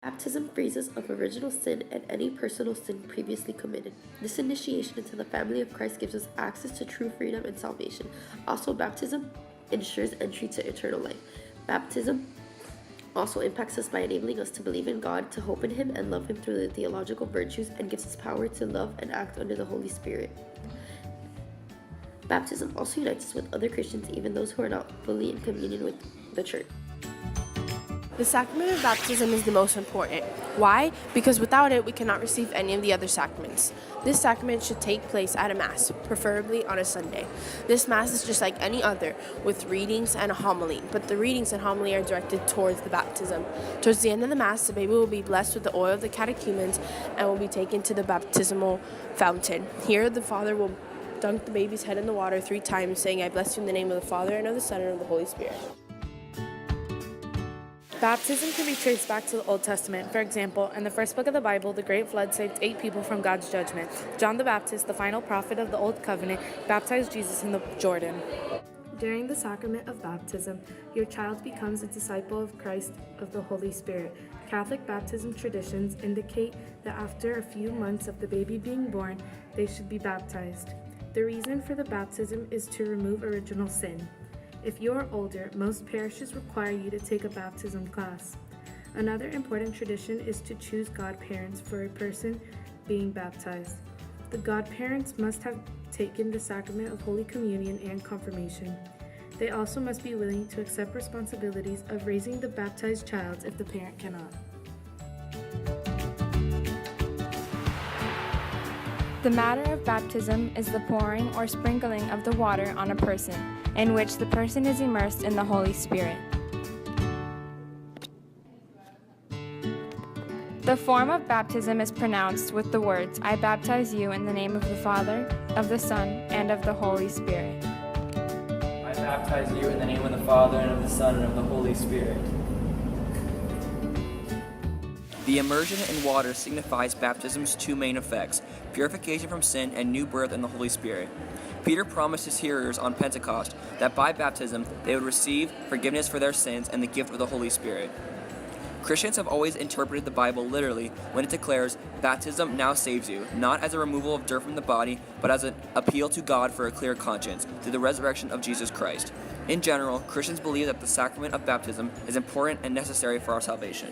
Baptism frees us of original sin and any personal sin previously committed. This initiation into the family of Christ gives us access to true freedom and salvation. Also, baptism ensures entry to eternal life. Baptism also impacts us by enabling us to believe in God, to hope in Him, and love Him through the theological virtues, and gives us power to love and act under the Holy Spirit. Baptism also unites us with other Christians, even those who are not fully in communion with the church. The sacrament of baptism is the most important. Why? Because without it, we cannot receive any of the other sacraments. This sacrament should take place at a Mass, preferably on a Sunday. This Mass is just like any other, with readings and a homily, but the readings and homily are directed towards the baptism. Towards the end of the Mass, the baby will be blessed with the oil of the catechumens and will be taken to the baptismal fountain. Here, the father will dunk the baby's head in the water 3 times, saying, "I bless you in the name of the Father, and of the Son, and of the Holy Spirit." Baptism can be traced back to the Old Testament. For example, in the first book of the Bible, the Great Flood saved 8 people from God's judgment. John the Baptist, the final prophet of the Old Covenant, baptized Jesus in the Jordan. During the sacrament of baptism, your child becomes a disciple of Christ of the Holy Spirit. Catholic baptism traditions indicate that after a few months of the baby being born, they should be baptized. The reason for the baptism is to remove original sin. If you're older, most parishes require you to take a baptism class. Another important tradition is to choose godparents for a person being baptized. The godparents must have taken the sacrament of Holy Communion and confirmation. They also must be willing to accept responsibilities of raising the baptized child if the parent cannot. The matter of baptism is the pouring or sprinkling of the water on a person, in which the person is immersed in the Holy Spirit. The form of baptism is pronounced with the words, "I baptize you in the name of the Father, of the Son, and of the Holy Spirit." I baptize you in the name of the Father, and of the Son, and of the Holy Spirit. The immersion in water signifies baptism's 2 main effects, purification from sin and new birth in the Holy Spirit. Peter promised his hearers on Pentecost that by baptism they would receive forgiveness for their sins and the gift of the Holy Spirit. Christians have always interpreted the Bible literally when it declares, "Baptism now saves you," not as a removal of dirt from the body, but as an appeal to God for a clear conscience through the resurrection of Jesus Christ. In general, Christians believe that the sacrament of baptism is important and necessary for our salvation.